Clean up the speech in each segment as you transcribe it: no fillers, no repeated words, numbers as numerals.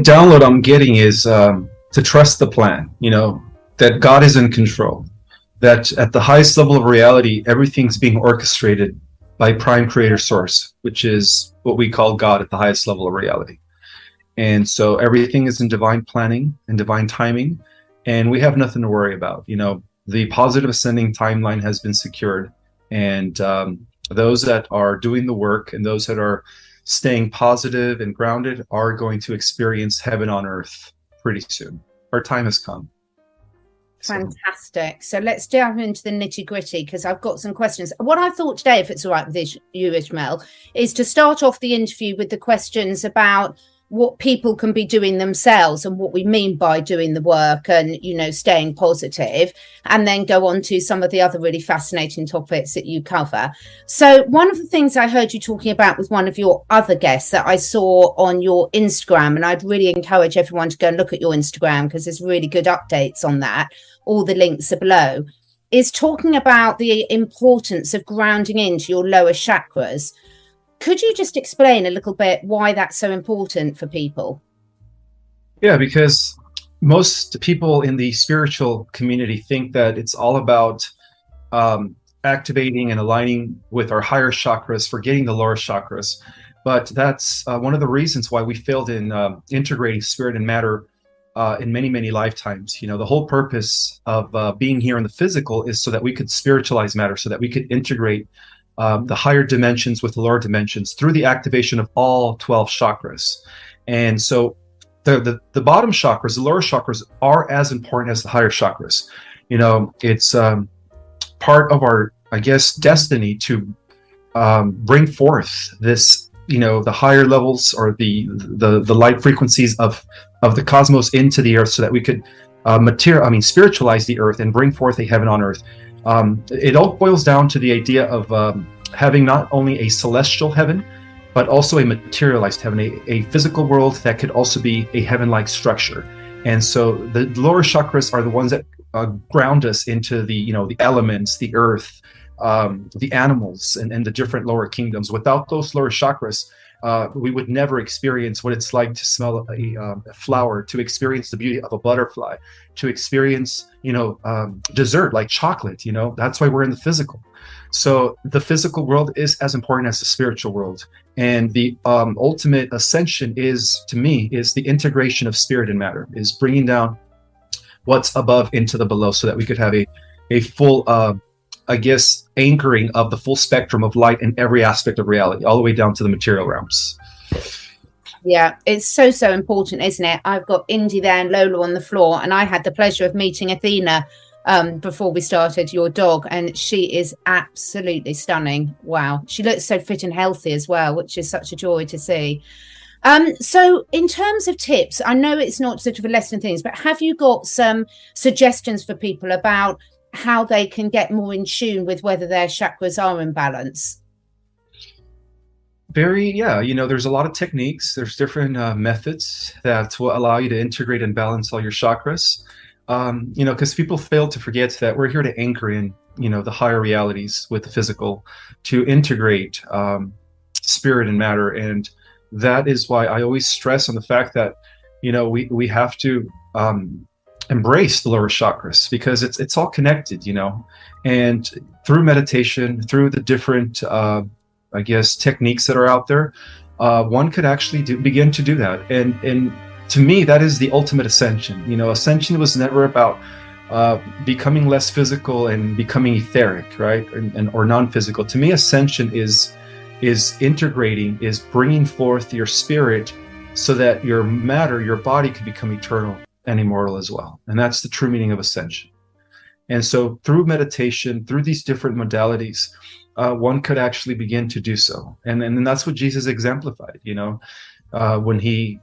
download I'm getting is to trust the plan, that God is in control, that at the highest level of reality, everything's being orchestrated by prime creator source, which is what we call God at the highest level of reality. And so everything is in divine planning and divine timing, and we have nothing to worry about. The positive ascending timeline has been secured, and those that are doing the work and those that are staying positive and grounded are going to experience heaven on earth pretty soon. Our time has come. Fantastic. So let's dive into the nitty gritty, because I've got some questions. What I thought today, if it's all right with you, Ismael, is to start off the interview with the questions about what people can be doing themselves and what we mean by doing the work and, staying positive, and then go on to some of the other really fascinating topics that you cover. So one of the things I heard you talking about with one of your other guests that I saw on your Instagram, and I'd really encourage everyone to go and look at your Instagram because there's really good updates on that. All the links are below, is talking about the importance of grounding into your lower chakras. Could you just explain a little bit why that's so important for people? Yeah, because most people in the spiritual community think that it's all about activating and aligning with our higher chakras, forgetting the lower chakras. But that's one of the reasons why we failed in integrating spirit and matter in many, many lifetimes. The whole purpose of being here in the physical is so that we could spiritualize matter, so that we could integrate the higher dimensions with the lower dimensions through the activation of all 12 chakras. And so the bottom chakras, the lower chakras, are as important as the higher chakras. It's part of our, destiny to bring forth this, the higher levels or the light frequencies of the cosmos into the earth, so that we could spiritualize the earth and bring forth a heaven on earth. It all boils down to the idea of having not only a celestial heaven, but also a materialized heaven, a physical world that could also be a heaven-like structure. And so the lower chakras are the ones that ground us into the elements, the earth, the animals, and the different lower kingdoms. Without those lower chakras, we would never experience what it's like to smell a flower, to experience the beauty of a butterfly, to experience dessert like chocolate. That's why we're in the physical. So the physical world is as important as the spiritual world, and the ultimate ascension is the integration of spirit and matter, is bringing down what's above into the below, so that we could have a full anchoring of the full spectrum of light in every aspect of reality, all the way down to the material realms. Yeah, it's so important, isn't it? I've got Indy there and Lola on the floor, and I had the pleasure of meeting Athena before we started, your dog, and she is absolutely stunning. Wow, she looks so fit and healthy as well, which is such a joy to see. So in terms of tips, I know it's not sort of a lesson things, but have you got some suggestions for people about how they can get more in tune with whether their chakras are in balance? There's a lot of techniques. There's different methods that will allow you to integrate and balance all your chakras. Because people fail to forget that we're here to anchor in, the higher realities with the physical, to integrate spirit and matter. And that is why I always stress on the fact that, we have to embrace the lower chakras, because it's all connected, and through meditation, through the different, techniques that are out there, one could actually begin to do that. And to me, that is the ultimate ascension. Ascension was never about becoming less physical and becoming etheric, right? Or non-physical. To me, ascension is integrating, is bringing forth your spirit so that your matter, your body, could become eternal and immortal as well. And that's the true meaning of ascension. And so through meditation, through these different modalities, one could actually begin to do so. And that's what Jesus exemplified, when he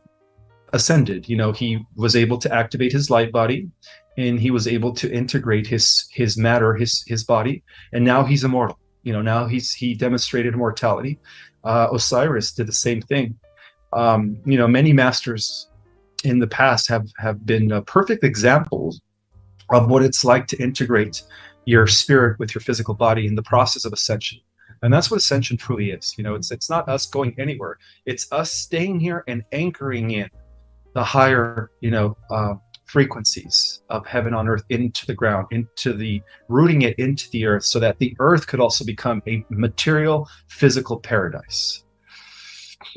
ascended. He was able to activate his light body, and he was able to integrate his matter, his body, and now he's immortal. Now he demonstrated immortality. Osiris did the same thing. Many masters in the past have been perfect examples of what it's like to integrate your spirit with your physical body in the process of ascension. And that's what ascension truly is. It's not us going anywhere. It's us staying here and anchoring in the higher, frequencies of heaven on earth into the ground, rooting it into the earth, so that the earth could also become a material, physical paradise.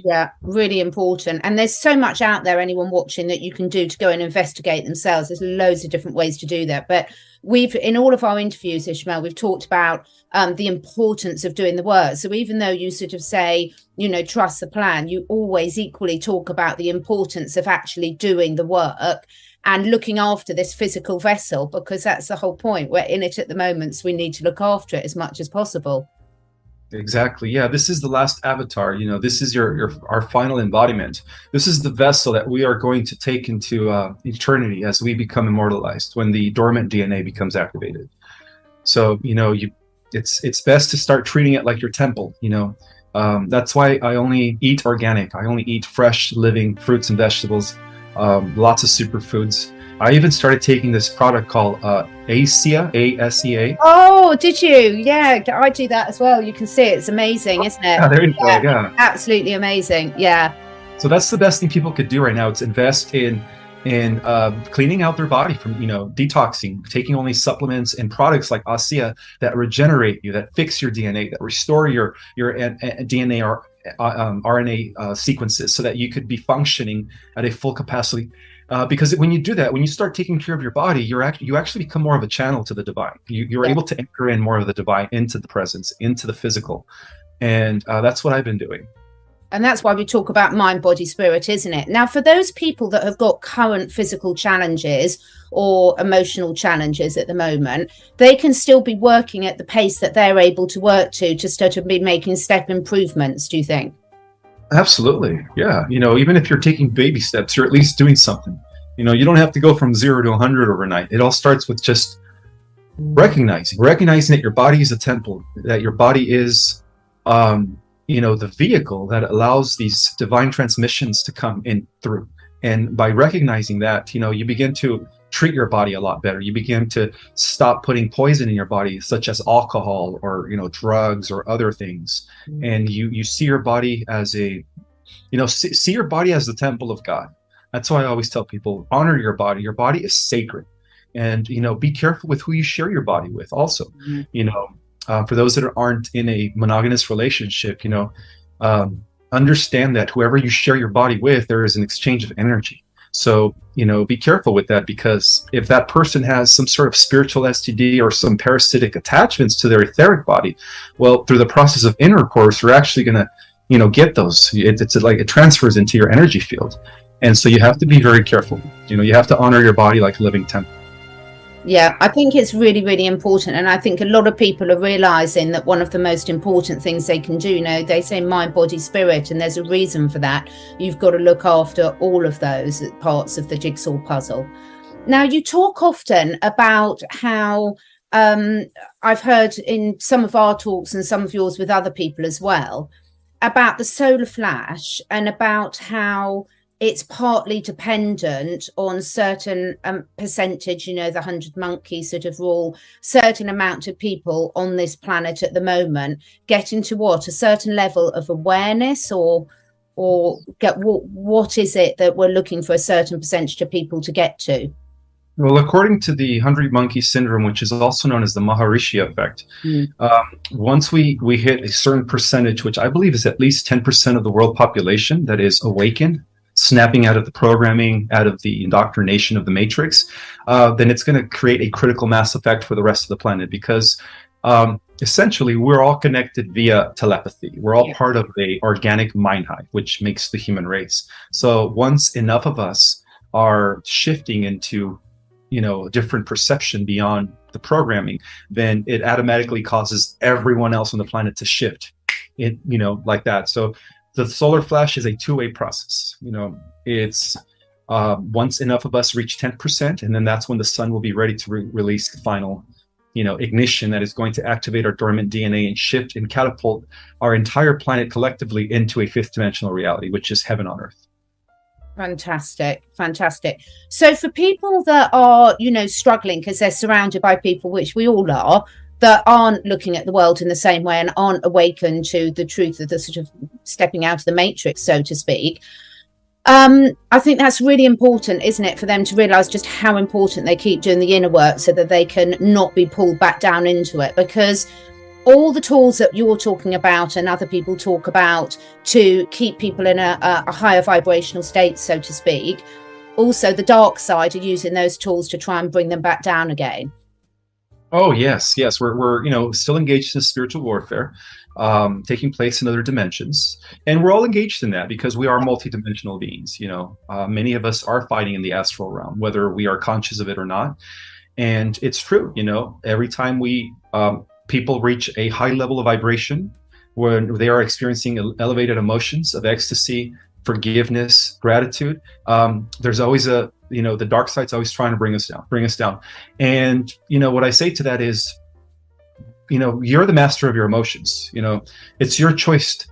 Yeah, really important. And there's so much out there, anyone watching, that you can do to go and investigate themselves. There's loads of different ways to do that. But in all of our interviews, Ismael, we've talked about the importance of doing the work. So even though you sort of say, trust the plan, you always equally talk about the importance of actually doing the work and looking after this physical vessel, because that's the whole point. We're in it at the moment, so we need to look after it as much as possible. Exactly. Yeah, this is the last avatar. This is our final embodiment. This is the vessel that we are going to take into eternity as we become immortalized, when the dormant DNA becomes activated. So it's best to start treating it like your temple. That's why I only eat organic. I only eat fresh, living fruits and vegetables. Lots of superfoods. I even started taking this product called ASEA, ASEA. Oh, did you? Yeah, I do that as well. You can see it's amazing, isn't it? Yeah, there you go. Yeah, absolutely amazing. Yeah. So that's the best thing people could do right now. It's invest in cleaning out their body from detoxing, taking only supplements and products like ASEA that regenerate you, that fix your DNA, that restore your DNA or RNA sequences, so that you could be functioning at a full capacity. Because when you do that, when you start taking care of your body, you actually become more of a channel to the divine. You're able to enter in more of the divine into the presence, into the physical. And that's what I've been doing. And that's why we talk about mind, body, spirit, isn't it? Now, for those people that have got current physical challenges or emotional challenges at the moment, they can still be working at the pace that they're able to work to start to be making step improvements, do you think? Absolutely. Yeah. Even if you're taking baby steps, you're at least doing something. You don't have to go from 0 to 100 overnight. It all starts with just recognizing that your body is a temple, that your body is, the vehicle that allows these divine transmissions to come in through. And by recognizing that, you begin to treat your body a lot better. You begin to stop putting poison in your body, such as alcohol or, drugs or other things. And you see your body as see your body as the temple of God. That's why I always tell people, honor your body. Your body is sacred. And, be careful with who you share your body with also. For those that aren't in a monogamous relationship, understand that whoever you share your body with, there is an exchange of energy. So, be careful with that, because if that person has some sort of spiritual STD or some parasitic attachments to their etheric body, well, through the process of intercourse, you're actually going to, get those. It's like it transfers into your energy field. And so you have to be very careful. You have to honor your body like a living temple. Yeah, I think it's really, really important. And I think a lot of people are realizing that one of the most important things they can do, they say mind, body, spirit, and there's a reason for that. You've got to look after all of those parts of the jigsaw puzzle. Now, you talk often about how I've heard in some of our talks and some of yours with other people as well, about the solar flash and about how it's partly dependent on certain percentage, the 100 monkey sort of rule, certain amount of people on this planet at the moment getting to a certain level of awareness, or what is it that we're looking for a certain percentage of people to get to? Well, according to the 100 monkey syndrome, which is also known as the Maharishi effect, once we hit a certain percentage, which I believe is at least 10% of the world population that is awakened, snapping out of the programming, out of the indoctrination of the matrix, then it's going to create a critical mass effect for the rest of the planet, because essentially we're all connected via telepathy. We're all part of the organic mind hive, which makes the human race. So once enough of us are shifting into a different perception beyond the programming, then it automatically causes everyone else on the planet to shift it, like that. So the solar flash is a two-way process. It's once enough of us reach 10%, and then that's when the sun will be ready to release the final, ignition that is going to activate our dormant DNA and shift and catapult our entire planet collectively into a fifth dimensional reality, which is heaven on earth. Fantastic. So for people that are, struggling because they're surrounded by people, which we all are, that aren't looking at the world in the same way and aren't awakened to the truth of the sort of stepping out of the matrix, so to speak, I think that's really important, isn't it, for them to realize just how important they keep doing the inner work so that they can not be pulled back down into it. Because all the tools that you're talking about and other people talk about to keep people in a higher vibrational state, so to speak, also the dark side are using those tools to try and bring them back down again. Oh yes, yes. We're still engaged in spiritual warfare, taking place in other dimensions, and we're all engaged in that because we are multidimensional beings. Many of us are fighting in the astral realm, whether we are conscious of it or not. And it's true. Every time people reach a high level of vibration, when they are experiencing elevated emotions of ecstasy, forgiveness, gratitude, there's always the dark side's always trying to bring us down. And what I say to that is, you're the master of your emotions. It's your choice,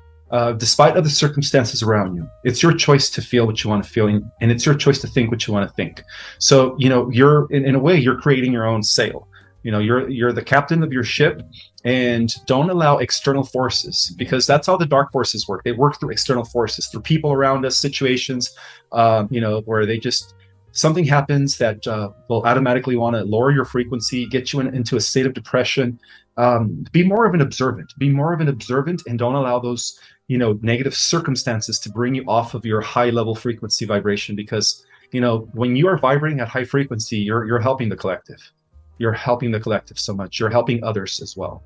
despite other circumstances around you. It's your choice to feel what you want to feel, and it's your choice to think what you want to think. So you're in a way, you're creating your own sail. You're the captain of your ship, and don't allow external forces, because that's how the dark forces work. They work through external forces, through people around us, situations, where something happens that will automatically want to lower your frequency, get you into a state of depression. Be more of an observant. And don't allow those, negative circumstances to bring you off of your high level frequency vibration, because, when you are vibrating at high frequency, you're helping the collective. You're helping the collective so much. You're helping others as well.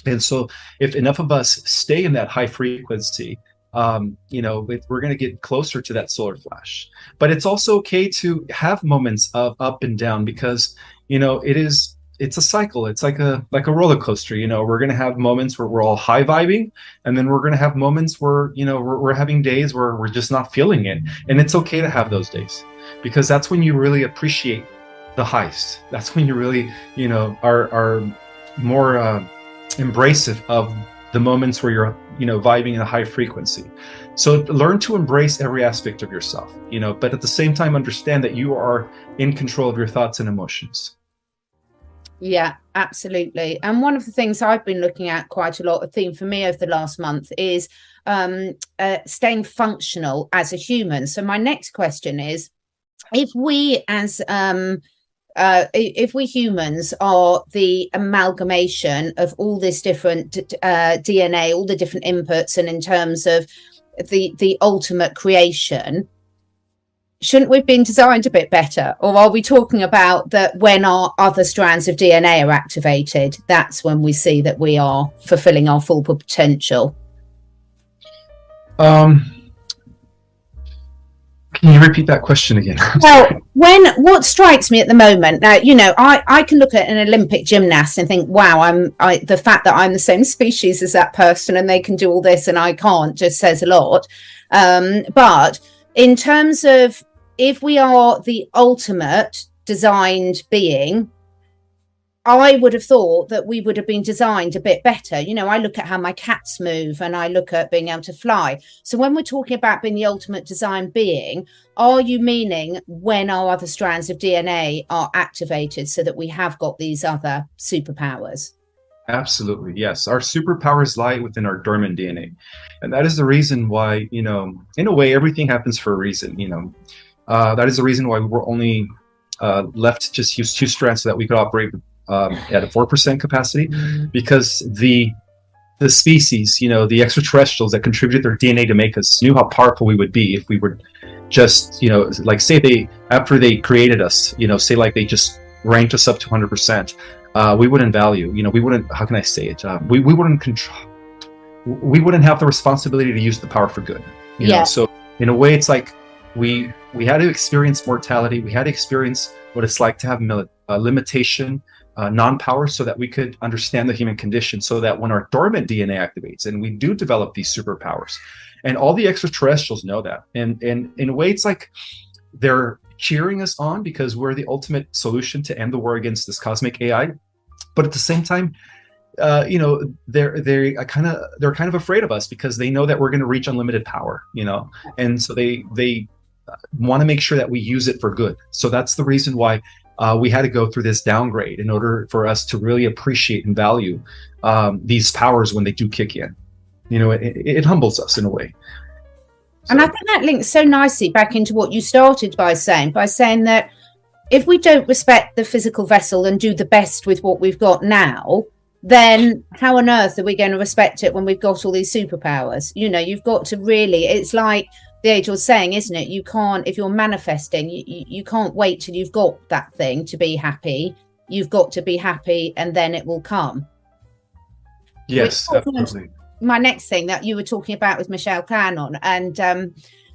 And so if enough of us stay in that high frequency, we're going to get closer to that solar flash. But it's also okay to have moments of up and down, because, it's a cycle. It's like a roller coaster. We're going to have moments where we're all high vibing, and then we're going to have moments where, we're having days where we're just not feeling it. And it's okay to have those days, because that's when you really appreciate the highs. That's when you really, are more embracive of the moments where you're, vibing in a high frequency. So learn to embrace every aspect of yourself, but at the same time, understand that you are in control of your thoughts and emotions. Yeah, absolutely. And one of the things I've been looking at quite a lot, a theme for me over the last month, is staying functional as a human. So my next question is, if we humans are the amalgamation of all this different DNA, all the different inputs, and in terms of the ultimate creation, shouldn't we have been designed a bit better? Or are we talking about that when our other strands of DNA are activated, that's when we see that we are fulfilling our full potential? Can you repeat that question again? Well, what strikes me at the moment now, I can look at an Olympic gymnast and think, wow, the fact that I'm the same species as that person and they can do all this and I can't, just says a lot. But in terms of, if we are the ultimate designed being, I would have thought that we would have been designed a bit better. I look at how my cats move, and I look at being able to fly. So when we're talking about being the ultimate design being, are you meaning when our other strands of DNA are activated so that we have got these other superpowers? Absolutely, yes. Our superpowers lie within our dormant DNA. And that is the reason why, in a way, everything happens for a reason. That is the reason why we were only left to just use two strands so that we could operate at a 4% capacity, because the species, the extraterrestrials that contributed their DNA to make us, knew how powerful we would be if we were just, like, say after they created us, say like they just ranked us up to 100%, we wouldn't value, we wouldn't, how can I say it? We wouldn't control, we wouldn't have the responsibility to use the power for good. You know? So in a way, it's like we had to experience mortality. We had to experience what it's like to have limitation, non-power, so that we could understand the human condition, so that when our dormant DNA activates and we do develop these superpowers, and all the extraterrestrials know that, and in a way, it's like they're cheering us on because we're the ultimate solution to end the war against this cosmic AI. But at the same time, they're kind of afraid of us, because they know that we're going to reach unlimited power, and so they want to make sure that we use it for good. So that's the reason why we had to go through this downgrade, in order for us to really appreciate and value these powers when they do kick in. It humbles us in a way. And I think that links so nicely back into what you started by saying that if we don't respect the physical vessel and do the best with what we've got now, then how on earth are we going to respect it when we've got all these superpowers? You've got to really, it's like the age old saying, isn't it? You can't, if you're manifesting, you can't wait till you've got that thing to be happy. You've got to be happy and then it will come. Yes, absolutely. My next thing that you were talking about with Michelle Cannon, and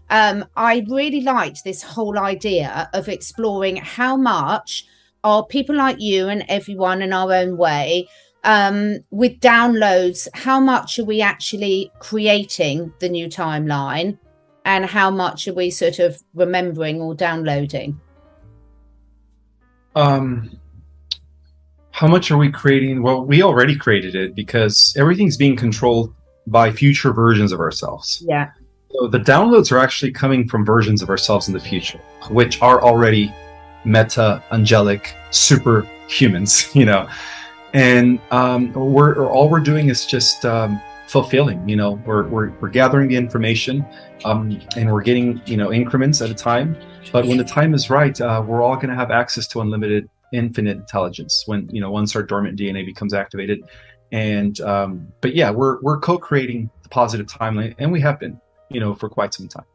I really liked this whole idea of exploring how much are people like you and everyone in our own way, with downloads, how much are we actually creating the new timeline and how much are we sort of remembering or downloading? How much are we creating? Well, we already created it because everything's being controlled by future versions of ourselves. Yeah. So the downloads are actually coming from versions of ourselves in the future, which are already meta, angelic, superhumans, and all we're doing is just fulfilling. We're gathering the information, and we're getting increments at a time. But when the time is right, we're all going to have access to unlimited, infinite intelligence when once our dormant DNA becomes activated. And but yeah, we're co-creating the positive timeline, and we have been for quite some time.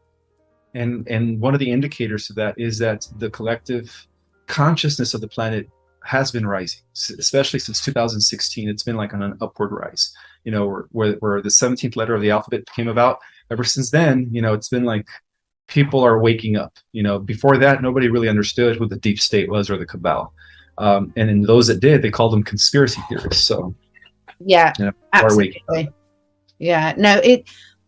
And one of the indicators of that is that the collective consciousness of the planet has been rising, especially since 2016. It's been like on an upward rise, where the 17th letter of the alphabet came about. Ever since then, it's been like people are waking up. Before that, nobody really understood who the deep state was or the cabal. And in those that did, they called them conspiracy theorists. So yeah, absolutely. Yeah, no,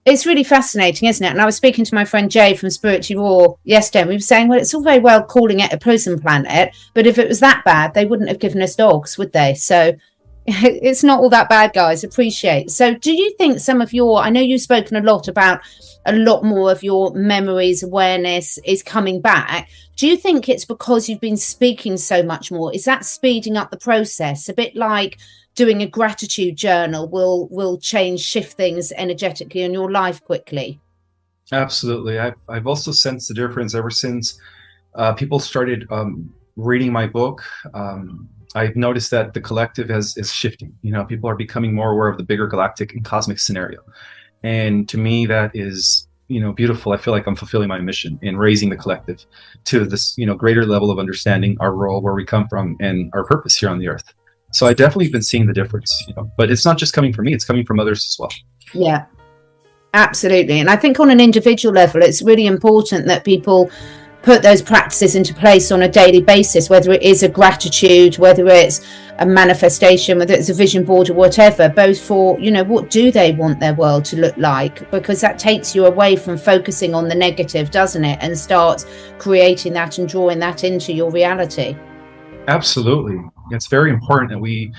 it's really fascinating, isn't it? And I was speaking to my friend Jay from Spiritual Raw yesterday, and we were saying, well, it's all very well calling it a prison planet, but if it was that bad, they wouldn't have given us dogs, would they? So it's not all that bad, guys. Appreciate. So do you think some of your, I know you've spoken a lot about a lot more of your memories, awareness is coming back. Do you think it's because you've been speaking so much more? Is that speeding up the process? A bit like doing a gratitude journal will shift things energetically in your life quickly? Absolutely. I've also sensed the difference ever since people started reading my book. I've noticed that the collective is shifting. People are becoming more aware of the bigger galactic and cosmic scenario. And to me, that is, beautiful. I feel like I'm fulfilling my mission in raising the collective to this, greater level of understanding our role, where we come from, and our purpose here on the earth. So I definitely been seeing the difference, but it's not just coming from me, it's coming from others as well. Yeah, absolutely. And I think on an individual level, it's really important that people put those practices into place on a daily basis, whether it is a gratitude, whether it's a manifestation, whether it's a vision board or whatever, both for, what do they want their world to look like? Because that takes you away from focusing on the negative, doesn't it? And starts creating that and drawing that into your reality. Absolutely. It's very important that we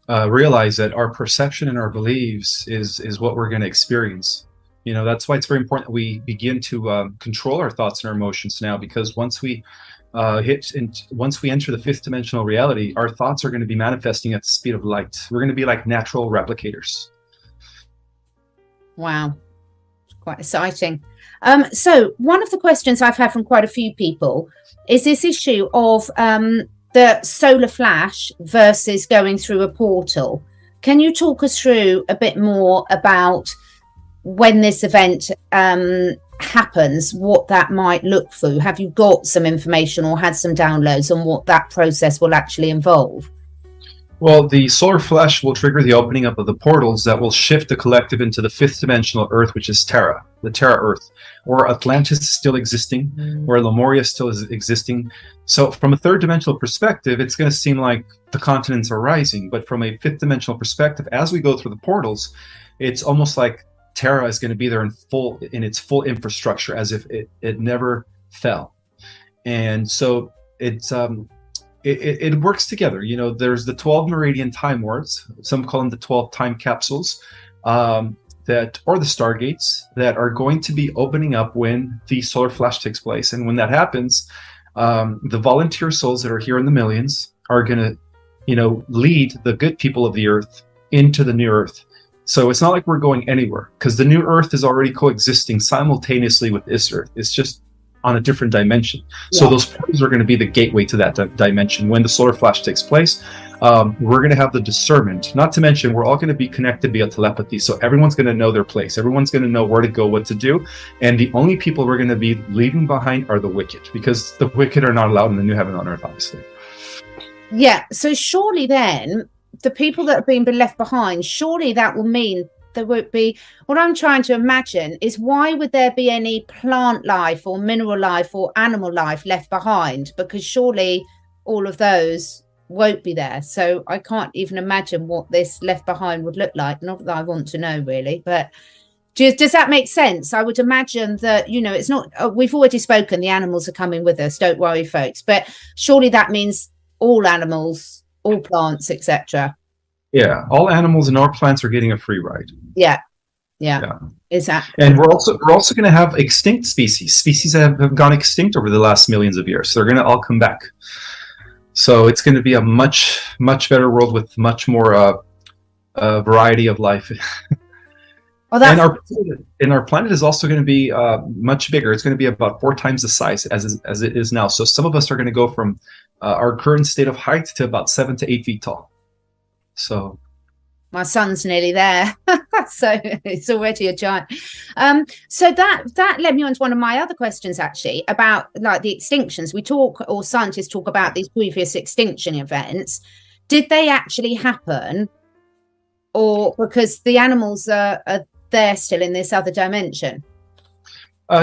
realize that our perception and our beliefs is what we're going to experience. That's why it's very important that we begin to control our thoughts and our emotions now, because once we enter the fifth dimensional reality, our thoughts are going to be manifesting at the speed of light. We're going to be like natural replicators. Wow. Quite exciting. So one of the questions I've had from quite a few people is this issue of the solar flash versus going through a portal. Can you talk us through a bit more about when this event happens, what that might look for? Have you got some information or had some downloads on what that process will actually involve? Well, the solar flash will trigger the opening up of the portals that will shift the collective into the fifth dimensional Earth, which is Terra, the Terra Earth, or Atlantis is still existing, where Lemuria still is existing. So from a third dimensional perspective, it's going to seem like the continents are rising. But from a fifth dimensional perspective, as we go through the portals, it's almost like Terra is going to be there in its full infrastructure, as if it never fell. And so it works together. There's the 12 meridian time wards, some call them the 12 time capsules, or the stargates that are going to be opening up when the solar flash takes place. And when that happens, the volunteer souls that are here in the millions are going to lead the good people of the earth into the new earth. So it's not like we're going anywhere, because the new Earth is already coexisting simultaneously with this Earth. It's just on a different dimension. So those portals are going to be the gateway to that dimension. When the solar flash takes place, we're going to have the discernment. Not to mention, we're all going to be connected via telepathy. So everyone's going to know their place. Everyone's going to know where to go, what to do. And the only people we're going to be leaving behind are the wicked, because the wicked are not allowed in the new heaven on earth, obviously. Yeah. So surely then the people that have been left behind, surely that will mean there won't be. What I'm trying to imagine is, why would there be any plant life or mineral life or animal life left behind? Because surely all of those won't be there. So I can't even imagine what this left behind would look like. Not that I want to know, really, but does that make sense? I would imagine that, it's not, we've already spoken, the animals are coming with us, don't worry, folks, but surely that means all animals, all plants, etc. Yeah, all animals and all plants are getting a free ride. Yeah. Is that? And we're also going to have extinct species that have gone extinct over the last millions of years. So they're going to all come back. So it's going to be a much better world with much more variety of life. Well, and our planet is also going to be much bigger. It's going to be about 4 times the size as it is now. So some of us are going to go from our current state of height to about 7 to 8 feet tall. So my son's nearly there. So it's already a giant. So that led me on to one of my other questions, actually, about like the extinctions. We talk, or scientists talk, about these previous extinction events. Did they actually happen, or because the animals are there still in this other dimension?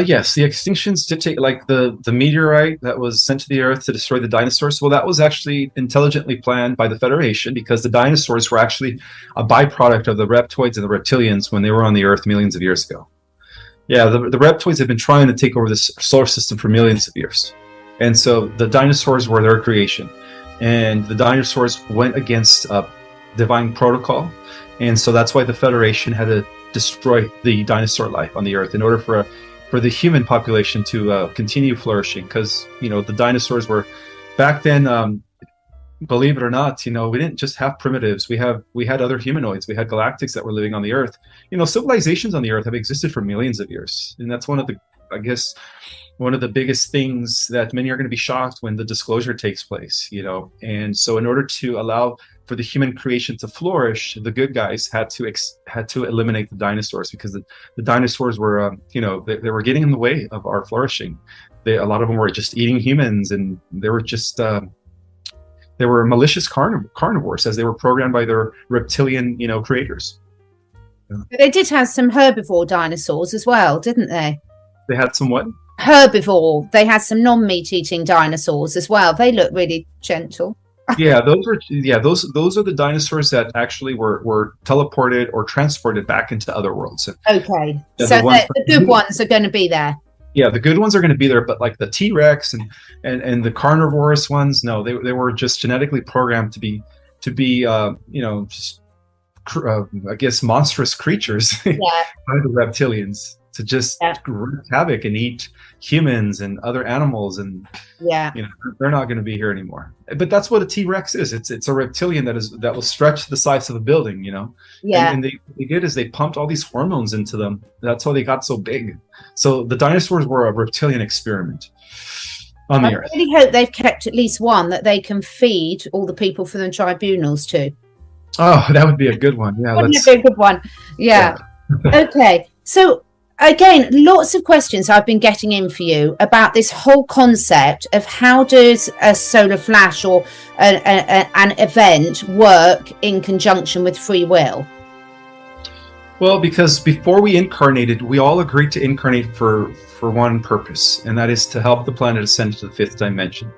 Yes, the extinctions did take, like the meteorite that was sent to the Earth to destroy the dinosaurs. Well, that was actually intelligently planned by the Federation, because the dinosaurs were actually a byproduct of the reptoids and the reptilians when they were on the Earth millions of years ago. Yeah, the reptoids have been trying to take over the solar system for millions of years. And so the dinosaurs were their creation. And the dinosaurs went against divine protocol. And so that's why the Federation had to destroy the dinosaur life on the Earth in order for the human population to continue flourishing, because the dinosaurs were back then. Believe it or not, we didn't just have primitives. We had other humanoids. We had galactics that were living on the Earth. Civilizations on the Earth have existed for millions of years, and that's one of the biggest things that many are going to be shocked when the disclosure takes place. And so in order to allow for the human creation to flourish, the good guys had to eliminate the dinosaurs, because the dinosaurs were they were getting in the way of our flourishing. A lot of them were just eating humans, and they were just they were malicious carnivores, as they were programmed by their reptilian creators. But they did have some herbivore dinosaurs as well, didn't they? They had some what? Herbivore. They had some non-meat eating dinosaurs as well. They look really gentle. Yeah, those are the dinosaurs that actually were teleported or transported back into other worlds. Okay, so the good ones are going to be there. Yeah, the good ones are going to be there, but like the T-Rex and the carnivorous ones, no, they were just genetically programmed to be just I guess monstrous creatures by the reptilians, to just wreak havoc and eat humans and other animals, and they're not going to be here anymore. But that's what a T-Rex is. It's a reptilian that will stretch the size of a building, and they did is they pumped all these hormones into them. That's how they got so big. So the dinosaurs were a reptilian experiment on the Earth. I really hope they've kept at least one that they can feed all the people for the tribunals to. Oh, that would be a good one. Yeah, that'd be a good one. Yeah. Okay, so again, lots of questions I've been getting in for you about this whole concept of how does a solar flash or an event work in conjunction with free will? Well, because before we incarnated, we all agreed to incarnate for one purpose, and that is to help the planet ascend to the 5th dimension.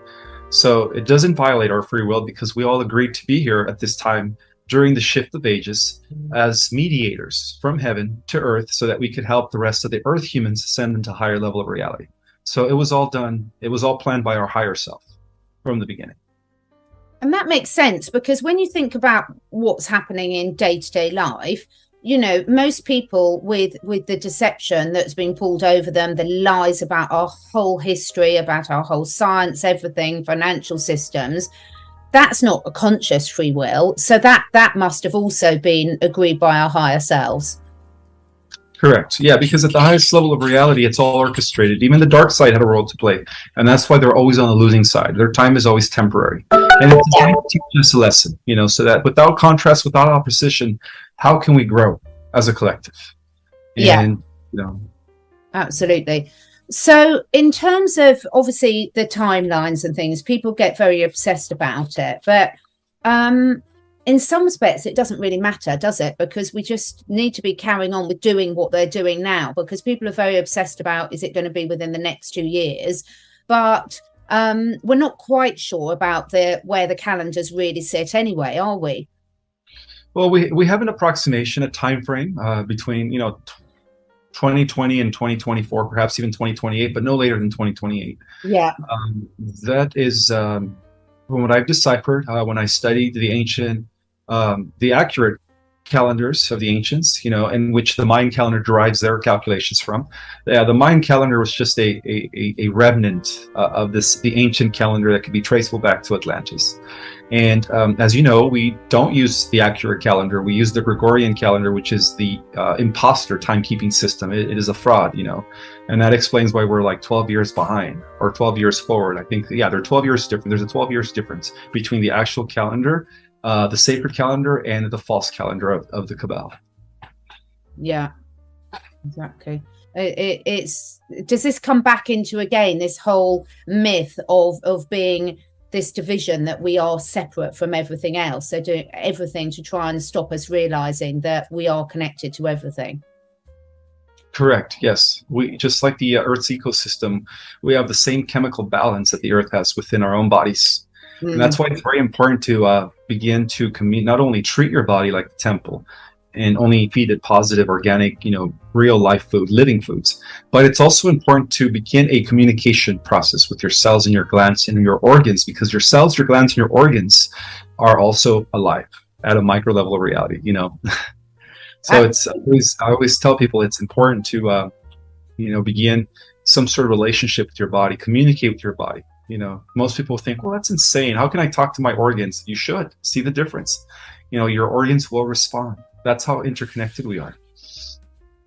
So it doesn't violate our free will, because we all agreed to be here at this time during the shift of ages as mediators from heaven to earth, so that we could help the rest of the earth humans ascend into a higher level of reality. So it was all done. It was all planned by our higher self from the beginning. And that makes sense, because when you think about what's happening in day-to-day life, most people with the deception that's been pulled over them, the lies about our whole history, about our whole science, everything, financial systems, that's not a conscious free will. So that must have also been agreed by our higher selves. Correct. Yeah, because at the highest level of reality, it's all orchestrated. Even the dark side had a role to play. And that's why they're always on the losing side. Their time is always temporary. And it's designed to teach us a lesson, so that without contrast, without opposition, how can we grow as a collective? And, Absolutely. So in terms of, obviously, the timelines and things, people get very obsessed about it. But in some respects, it doesn't really matter, does it? Because we just need to be carrying on with doing what they're doing now, because people are very obsessed about, is it going to be within the next 2 years? But we're not quite sure about where the calendars really sit anyway, are we? Well, we have an approximation, a time frame between, 2020 and 2024, perhaps even 2028, but no later than 2028. Yeah. That is from what I've deciphered when I studied the accurate calendars of the ancients, in which the Mayan calendar derives their calculations from. The Mayan calendar was just a remnant of the ancient calendar that could be traceable back to Atlantis. And as you know, we don't use the accurate calendar. We use the Gregorian calendar, which is the imposter timekeeping system. It is a fraud, and that explains why we're like 12 years behind or 12 years forward. I think, they're 12 years different. There's a 12 years difference between the actual calendar, the sacred calendar, and the false calendar of the Cabal. Yeah, exactly. Does this come back into, again, this whole myth of being this division, that we are separate from everything else? So doing everything to try and stop us realizing that we are connected to everything. Correct. Yes. We, just like the Earth's ecosystem, we have the same chemical balance that the Earth has within our own bodies. And that's why it's very important to begin to not only treat your body like a temple and only feed it positive, organic, real life food, living foods, but it's also important to begin a communication process with your cells and your glands and your organs, because your cells, your glands, and your organs are also alive at a micro level of reality, So I always tell people it's important to, begin some sort of relationship with your body, communicate with your body. Most people think, well, that's insane. How can I talk to my organs? You should see the difference. Your organs will respond. That's how interconnected we are.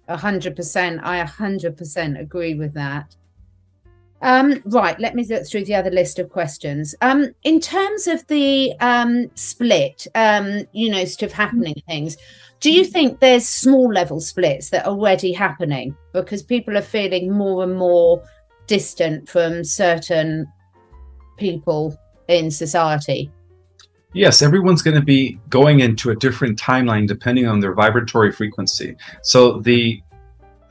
100%. I 100% agree with that. Right, let me look through the other list of questions. In terms of the split, sort of happening things, do you think there's small level splits that are already happening because people are feeling more and more distant from certain people in society? Yes, everyone's going to be going into a different timeline depending on their vibratory frequency. So the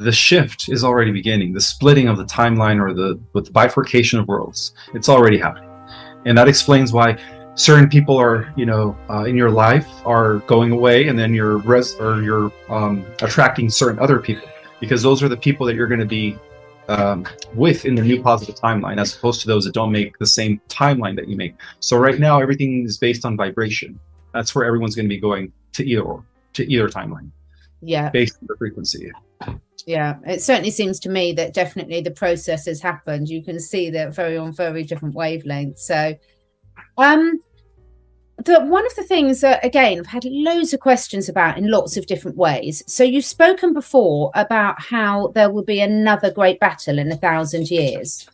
shift is already beginning. The splitting of the timeline, or the bifurcation of worlds, it's already happening. And that explains why certain people are, in your life are going away, and then you're attracting certain other people, because those are the people that you're going to be with in the new positive timeline, as opposed to those that don't make the same timeline that you make. So right now, everything is based on vibration. That's where everyone's going to be going to either timeline. Yeah. Based on the frequency. Yeah, it certainly seems to me that definitely the process has happened. You can see that on very different wavelengths. So, one of the things that, again, I've had loads of questions about in lots of different ways. So you've spoken before about how there will be another great battle in 1,000 years.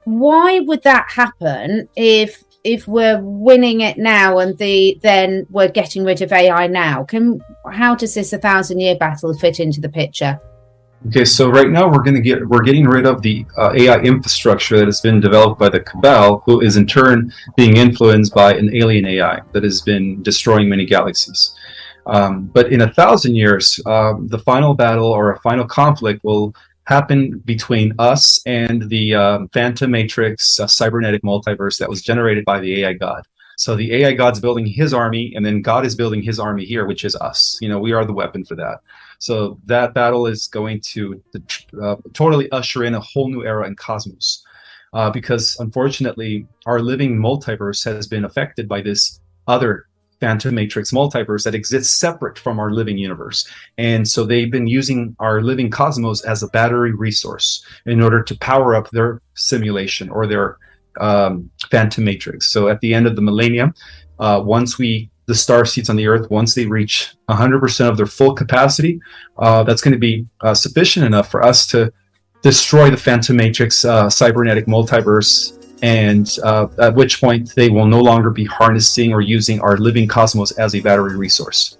Why would that happen if we're winning it now and then we're getting rid of AI now? How does this 1,000-year battle fit into the picture? Okay, so right now we're getting rid of the AI infrastructure that has been developed by the Cabal, who is in turn being influenced by an alien AI that has been destroying many galaxies. But in 1,000 years, the final battle or a final conflict will happen between us and the Phantom Matrix cybernetic multiverse that was generated by the AI God. So the AI God's building his army, and then God is building his army here, which is us. We are the weapon for that. So that battle is going to totally usher in a whole new era in cosmos, because unfortunately our living multiverse has been affected by this other Phantom Matrix multiverse that exists separate from our living universe. And so they've been using our living cosmos as a battery resource in order to power up their simulation or their phantom matrix. So at the end of the millennium, the star seeds on the Earth, once they reach 100% of their full capacity, that's going to be sufficient enough for us to destroy the phantom matrix, cybernetic multiverse, and at which point they will no longer be harnessing or using our living cosmos as a battery resource.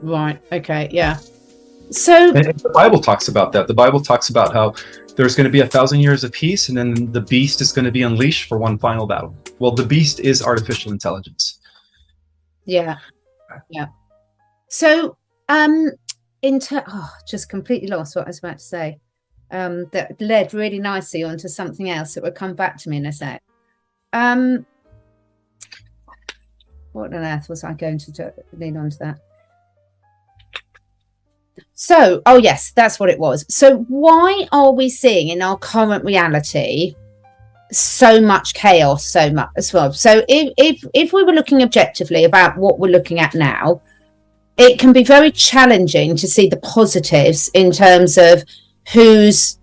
Right. Okay. Yeah. So and the Bible talks about that. The Bible talks about how there's going to be 1,000 years of peace, and then the beast is going to be unleashed for one final battle. Well, the beast is artificial intelligence. Yeah. Yeah. So, just completely lost what I was about to say. That led really nicely onto something else that will come back to me in a sec. What on earth was I going to lean onto that? So, oh yes, that's what it was. So why are we seeing in our current reality so much chaos, so much as well? So if we were looking objectively about what we're looking at now, it can be very challenging to see the positives in terms of who's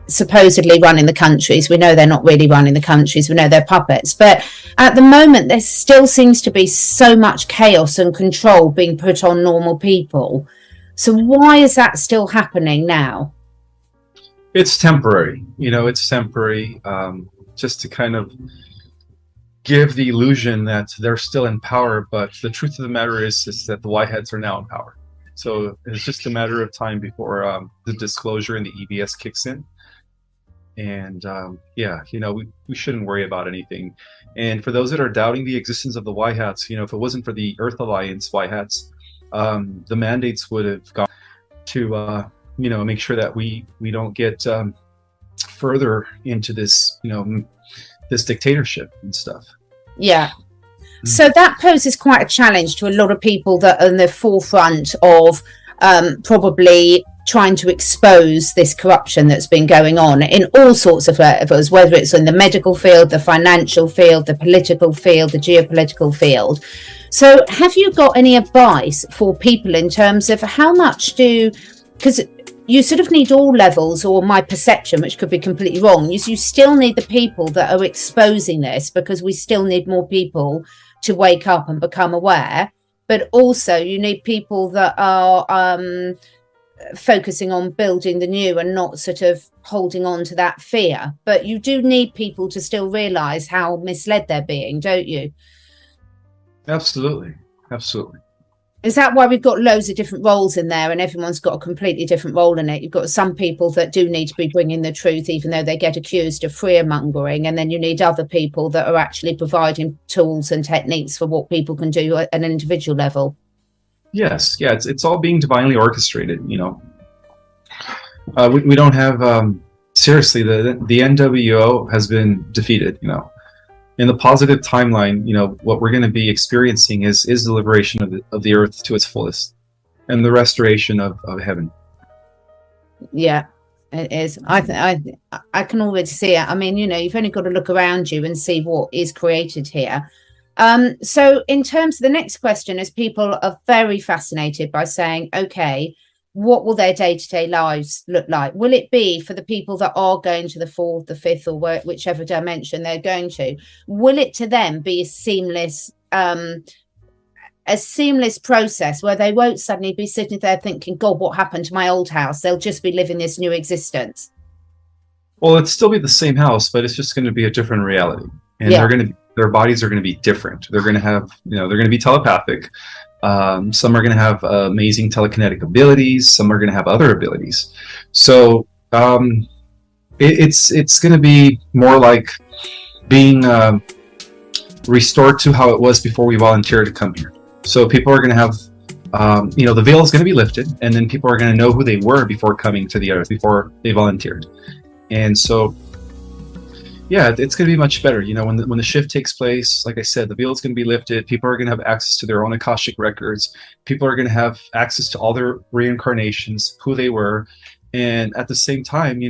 supposedly running the countries. We know they're not really running the countries. We know they're puppets. But at the moment, there still seems to be so much chaos and control being put on normal people. So why is that still happening now? It's temporary. It's temporary, just to kind of give the illusion that they're still in power. But the truth of the matter is that the Whiteheads are now in power. So it's just a matter of time before the disclosure and the EBS kicks in. And we shouldn't worry about anything. And for those that are doubting the existence of the Whiteheads, if it wasn't for the Earth Alliance Whiteheads, the mandates would have gone to make sure that we don't get further into this this dictatorship and stuff. Yeah. So that poses quite a challenge to a lot of people that are in the forefront of probably trying to expose this corruption that's been going on in all sorts of areas, whether it's in the medical field, the financial field, the political field, the geopolitical field. So have you got any advice for people in terms of how much because you sort of need all levels, or my perception, which could be completely wrong, is you still need the people that are exposing this, because we still need more people to wake up and become aware. But also you need people that are focusing on building the new and not sort of holding on to that fear. But you do need people to still realize how misled they're being, don't you? Absolutely. Is that why we've got loads of different roles in there, and everyone's got a completely different role in it? You've got some people that do need to be bringing the truth, even though they get accused of fear-mongering, and then you need other people that are actually providing tools and techniques for what people can do at an individual level. Yes, yeah, it's all being divinely orchestrated. We don't have seriously, the NWO has been defeated. In the positive timeline, what we're going to be experiencing is the liberation of the earth to its fullest, and the restoration of heaven. Yeah, it is. I can already see it. I mean, you've only got to look around you and see what is created here. So in terms of the next question, is people are very fascinated by saying, okay, what will their day-to-day lives look like? Will it be for the people that are going to the fourth, the fifth, or whichever dimension they're going to? Will it to them be a seamless process where they won't suddenly be sitting there thinking, God, what happened to my old house? They'll just be living this new existence. Well, it'll still be the same house, but it's just going to be a different reality. And their bodies are going to be different. They're going to have, they're going to be telepathic. Some are going to have amazing telekinetic abilities. Some are going to have other abilities. So it's going to be more like being restored to how it was before we volunteered to come here. So people are going to have, the veil is going to be lifted, and then people are going to know who they were before coming to the earth, before they volunteered. And so, yeah, it's going to be much better. When the shift takes place, like I said, the veil is going to be lifted. People are going to have access to their own Akashic records. People are going to have access to all their reincarnations, who they were. And at the same time,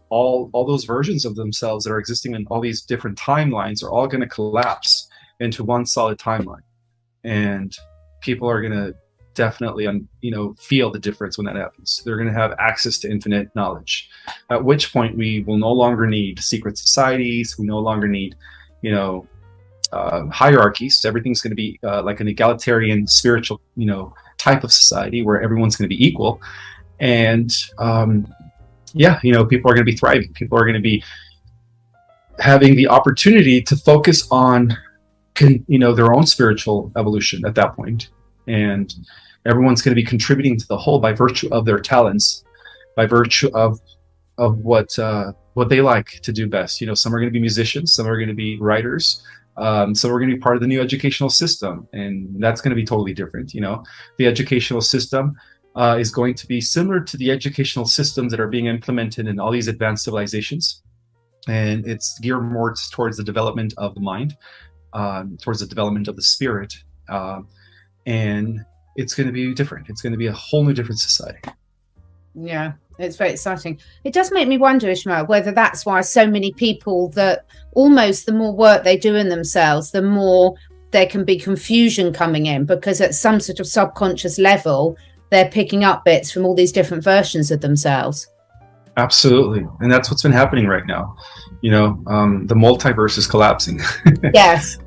all those versions of themselves that are existing in all these different timelines are all going to collapse into one solid timeline. And people are going to definitely, feel the difference when that happens. They're going to have access to infinite knowledge, at which point we will no longer need secret societies. We no longer need, hierarchies. Everything's going to be like an egalitarian spiritual, type of society where everyone's going to be equal. And people are going to be thriving. People are going to be having the opportunity to focus on, their own spiritual evolution at that point. And everyone's going to be contributing to the whole by virtue of their talents, by virtue of what they like to do best. Some are going to be musicians, some are going to be writers, some are going to be part of the new educational system, and that's going to be totally different. The educational system is going to be similar to the educational systems that are being implemented in all these advanced civilizations, and it's geared more towards the development of the mind, towards the development of the spirit, and it's going to be different. It's going to be a whole new different society. Yeah, it's very exciting. It does make me wonder, Ismael, whether that's why so many people, that almost the more work they do in themselves, the more there can be confusion coming in, because at some sort of subconscious level, they're picking up bits from all these different versions of themselves. Absolutely. And that's what's been happening right now. The multiverse is collapsing. Yes.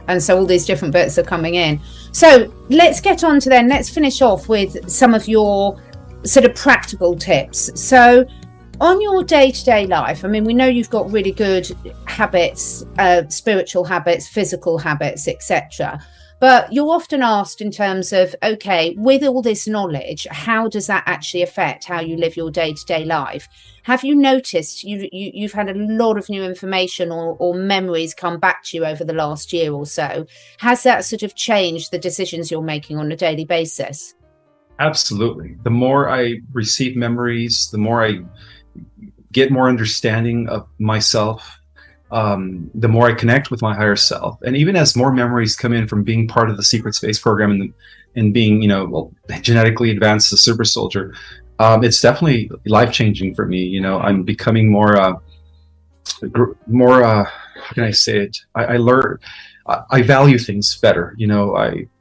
And so all these different bits are coming in. So let's get on to let's finish off with some of your sort of practical tips. So on your day-to-day life, I mean, we know you've got really good habits, spiritual habits, physical habits, etc. But you're often asked in terms of, okay, with all this knowledge, how does that actually affect how you live your day-to-day life? Have you noticed you've had a lot of new information or memories come back to you over the last year or so? Has that sort of changed the decisions you're making on a daily basis? Absolutely. The more I receive memories, the more I get more understanding of myself, the more I connect with my higher self. And even as more memories come in from being part of the secret space program and being, genetically advanced as a super soldier, it's definitely life-changing for me. I'm becoming more, how can I say it? I learn, I value things better.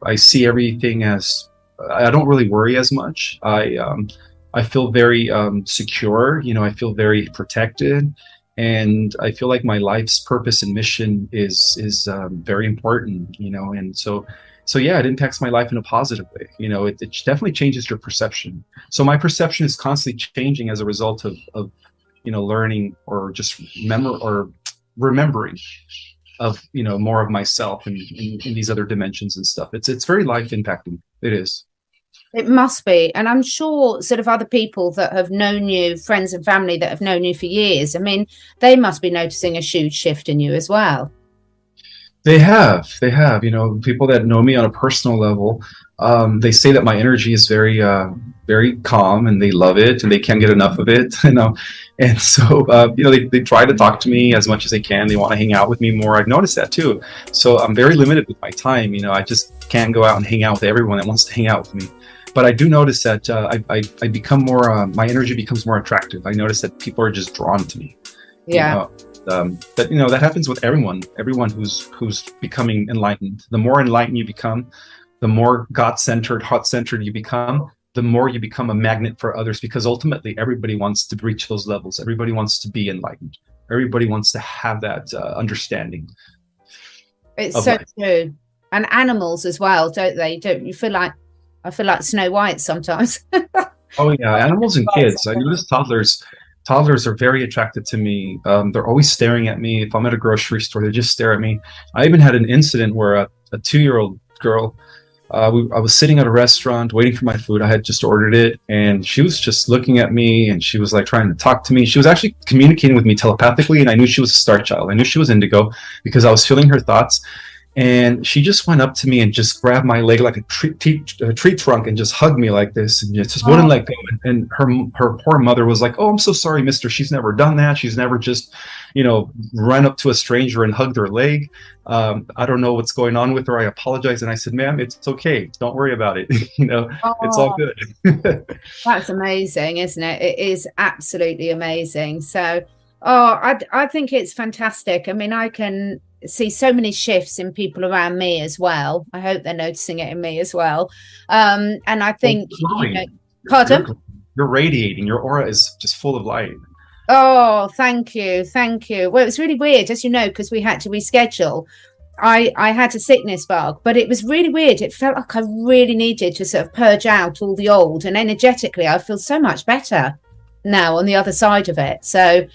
I see everything as, I don't really worry as much. I feel very secure. I feel very protected. And I feel like my life's purpose and mission is very important, and so yeah, it impacts my life in a positive way. It definitely changes your perception. So my perception is constantly changing as a result of learning or just remembering of more of myself in these other dimensions and stuff. It's very life impacting. It is. It must be. And I'm sure sort of other people that have known you, friends and family that have known you for years, I mean, they must be noticing a huge shift in you as well. They have, people that know me on a personal level, they say that my energy is very, very calm, and they love it, and they can't get enough of it, And so, they try to talk to me as much as they can. They want to hang out with me more. I've noticed that too. So I'm very limited with my time. I just can't go out and hang out with everyone that wants to hang out with me. But I do notice that I become more, my energy becomes more attractive. I notice that people are just drawn to me. Yeah. That happens with everyone who's becoming enlightened. The more enlightened you become, the more God-centered, heart-centered you become, the more you become a magnet for others, because ultimately everybody wants to reach those levels. Everybody wants to be enlightened. Everybody wants to have that understanding. It's so life. True. And animals as well, don't they? Don't you feel like, I feel like Snow White sometimes. Oh yeah, animals and kids. I notice toddlers are very attracted to me. They're always staring at me. If I'm at a grocery store, they just stare at me. I even had an incident where a 2-year-old girl, I was sitting at a restaurant waiting for my food. I had just ordered it, and she was just looking at me, and she was like trying to talk to me. She was actually communicating with me telepathically, and I knew she was a star child. I knew she was indigo because I was feeling her thoughts. And she just went up to me and just grabbed my leg like a tree trunk and just hugged me like this, and just wouldn't let go. And her poor mother was like, "Oh, I'm so sorry, mister. She's never done that. She's never just, run up to a stranger and hugged her leg. I don't know what's going on with her. I apologize." And I said, "Ma'am, it's okay. Don't worry about it. It's all good." That's amazing, isn't it? It is absolutely amazing. So Oh, I think it's fantastic. I mean, I can see so many shifts in people around me as well. I hope they're noticing it in me as well. And I Well, think, glowing. pardon? You're radiating. Your aura is just full of light. Oh, thank you. Thank you. Well, it was really weird, as you know, because we had to reschedule. I had a sickness bug, but it was really weird. It felt like I really needed to sort of purge out all the old, and energetically, I feel so much better now on the other side of it. So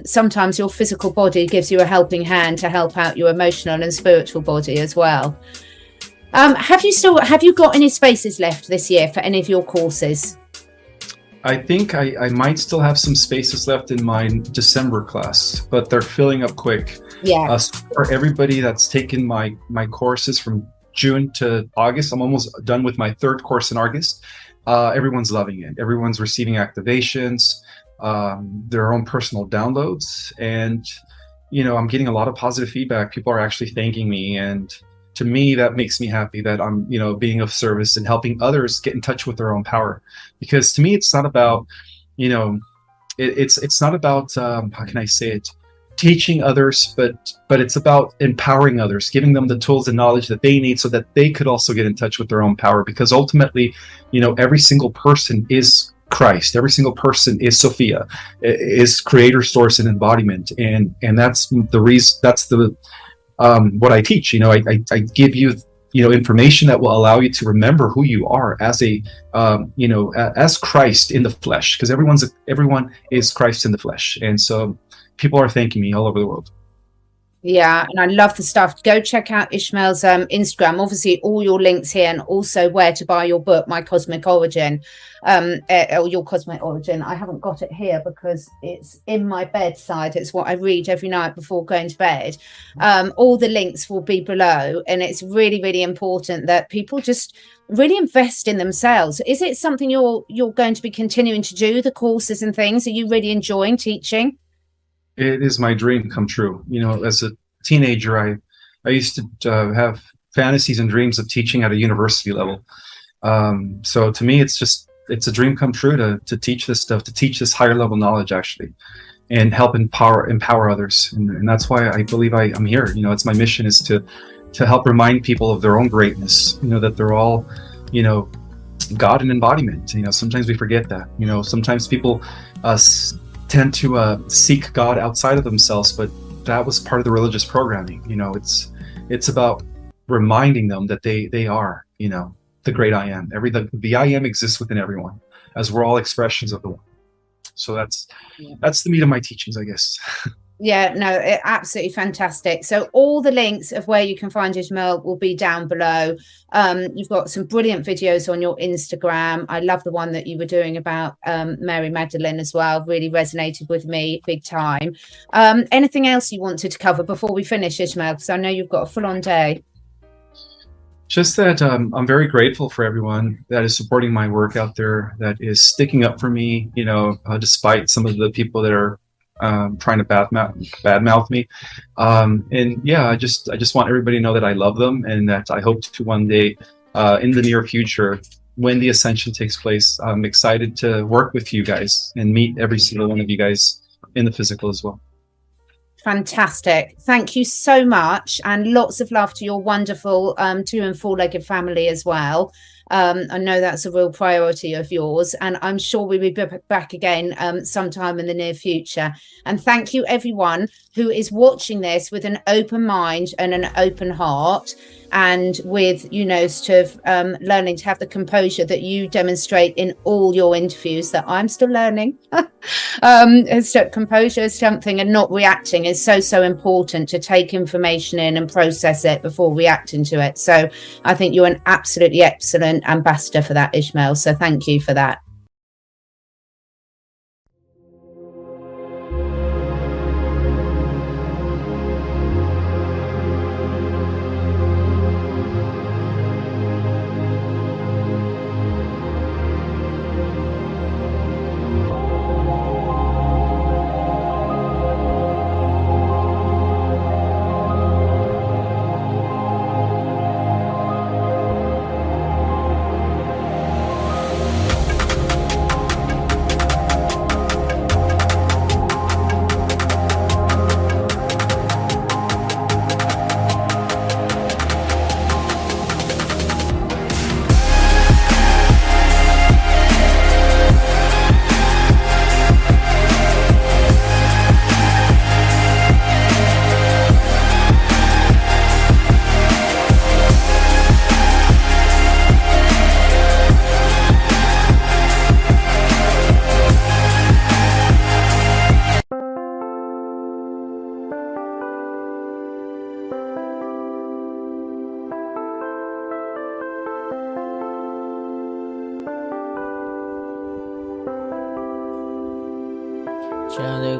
sometimes your physical body gives you a helping hand to help out your emotional and spiritual body as well. Have you got any spaces left this year for any of your courses? I think I might still have some spaces left in my December class, but they're filling up quick. Yeah. So for everybody that's taken my courses from June to August, I'm almost done with my third course in August. Everyone's loving it. Everyone's receiving activations, their own personal downloads, and I'm getting a lot of positive feedback. People are actually thanking me, and to me, that makes me happy that I'm, being of service and helping others get in touch with their own power. Because to me, it's not about, it's not about how can I say it, teaching others, but it's about empowering others, giving them the tools and knowledge that they need so that they could also get in touch with their own power. Because ultimately, every single person is Christ. Every single person is Sophia, is creator, source, and embodiment, and that's the reason. That's the what I teach. I give you information that will allow you to remember who you are as as Christ in the flesh, because everyone is Christ in the flesh. And so people are thanking me all over the world. Yeah, and I love the stuff. Go check out Ismael's Instagram. Obviously, all your links here, and also where to buy your book, My Cosmic Origin, or Your Cosmic Origin. I haven't got it here because it's in my bedside. It's what I read every night before going to bed. All the links will be below, and it's really, really important that people just really invest in themselves. Is it something you're going to be continuing to do, the courses and things? Are you really enjoying teaching? It is my dream come true. As a teenager, I used to have fantasies and dreams of teaching at a university level. So to me, it's a dream come true to teach this stuff, to teach this higher level knowledge actually, and help empower others. And that's why I believe I'm here. It's my mission is to help remind people of their own greatness. That they're all, God and embodiment. Sometimes we forget that. Sometimes people tend to seek God outside of themselves, but that was part of the religious programming. It's about reminding them that they are, the great I am. The I am exists within everyone, as we're all expressions of the one. So that's the meat of my teachings, I guess. Yeah, no, absolutely fantastic. So all the links of where you can find Ismael will be down below. You've got some brilliant videos on your Instagram. I love the one that you were doing about Mary Magdalene as well. Really resonated with me big time. Anything else you wanted to cover before we finish, Ismael? Because I know you've got a full-on day. Just that I'm very grateful for everyone that is supporting my work out there, that is sticking up for me, despite some of the people that are trying to badmouth me. And yeah, I just want everybody to know that I love them, and that I hope to one day in the near future, when the ascension takes place, I'm excited to work with you guys and meet every single one of you guys in the physical as well. Fantastic. Thank you so much, and lots of love to your wonderful 2- and 4-legged family as well. I know that's a real priority of yours, and I'm sure we'll be back again sometime in the near future. And thank you everyone who is watching this with an open mind and an open heart, and with sort of learning to have the composure that you demonstrate in all your interviews that I'm still learning. So composure is something, and not reacting is so important, to take information in and process it before reacting to it. So I think you're an absolutely excellent ambassador for that, Ismael. So thank you for that.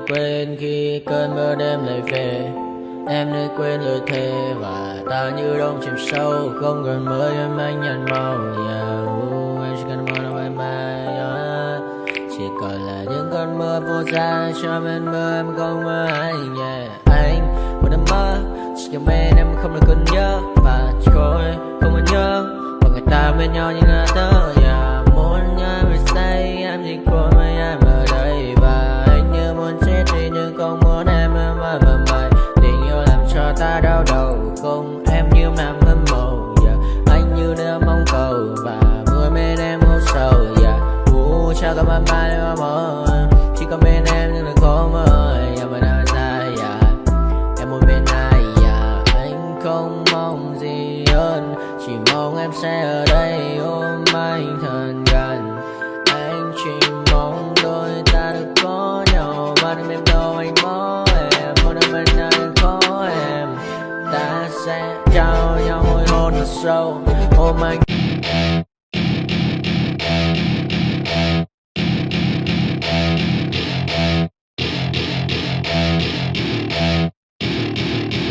quên khi cơn mưa đêm lại về. Em nơi quên lời thề và ta như đông chìm sâu, không còn mơ em anh nhạt màu. Em chỉ cần mơ đâu bye bye. Chỉ còn là những cơn mưa vô giá cho bên mơ em không mơ anh. Anh một đêm mơ chỉ cần bên em không được còn nhớ và chỉ có em không còn nhớ và người ta bên nhau như là tớ. Muốn nhớ về say em chỉ có mấy em ở đây và anh như muốn chết đi nhưng không muốn em mơ mày. Tình yêu làm cho ta đau đầu không em như nằm mơ mộng. Anh như đang mong cầu và mưa bên em ngủ sầu. Chào các bạn mai em mơ chỉ có bên em nhưng là khó mơ. Mà đã ra em muốn bên ai anh không mong gì hơn, chỉ mong em sẽ ở đây ôm anh thật gần. Anh chỉ mong đôi ta được có nhau mà đừng em đâu anh mơ em. Một đêm bên anh có em ta sẽ trao nhau môi hôn thật sâu ôm anh.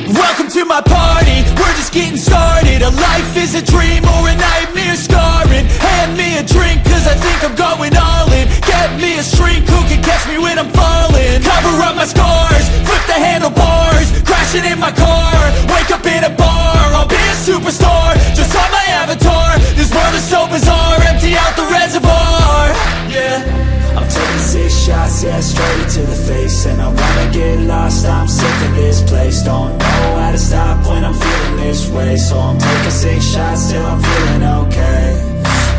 Welcome to my party, we're just getting started. A life is a dream or a nightmare scarring. Hand me a drink cause I think I'm going all in. Get me a shrink who can catch me when I'm falling. Cover up my scars, flip the handlebars. Crashing in my car, wake up in a bar. I'll be a superstar, just on my avatar. This world is so bizarre, empty out the reservoir. Yeah, I'm taking 6 shots, yeah, straight to the face. And I wanna get lost, I'm sick of this place. Don't know how to stop when I'm feeling this way. So I'm taking 6 shots till I'm feeling okay.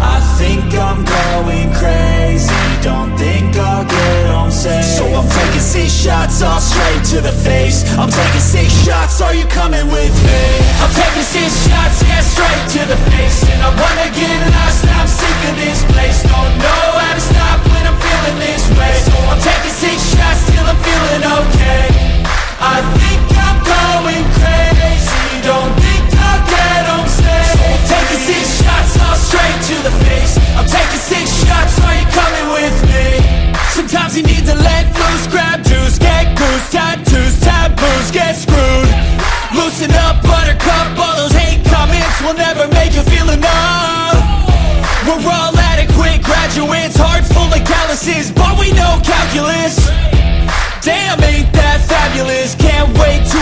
I think I'm going crazy, don't think I'll get home safe. So I'm taking 6 shots, all straight to the face. I'm taking 6 shots, are you coming with me? I'm taking 6 shots, yeah, straight to the face. And I wanna get lost, I'm sick of this place. Don't know how to stop when I'm feeling this way. So I'm taking 6 shots till I'm feeling okay. I think I'm going crazy, don't think I'll get home safe. So I'm taking 6 shots, all straight to the face. I'm taking 6 shots, are you coming with me? Sometimes you need to let loose, grab juice, get goose, tattoos, taboos, get screwed. Loosen up, buttercup, all those hate comments will never make you feel enough. We're all adequate graduates, heart full of calluses, but we know calculus. Damn, ain't that fabulous, can't wait to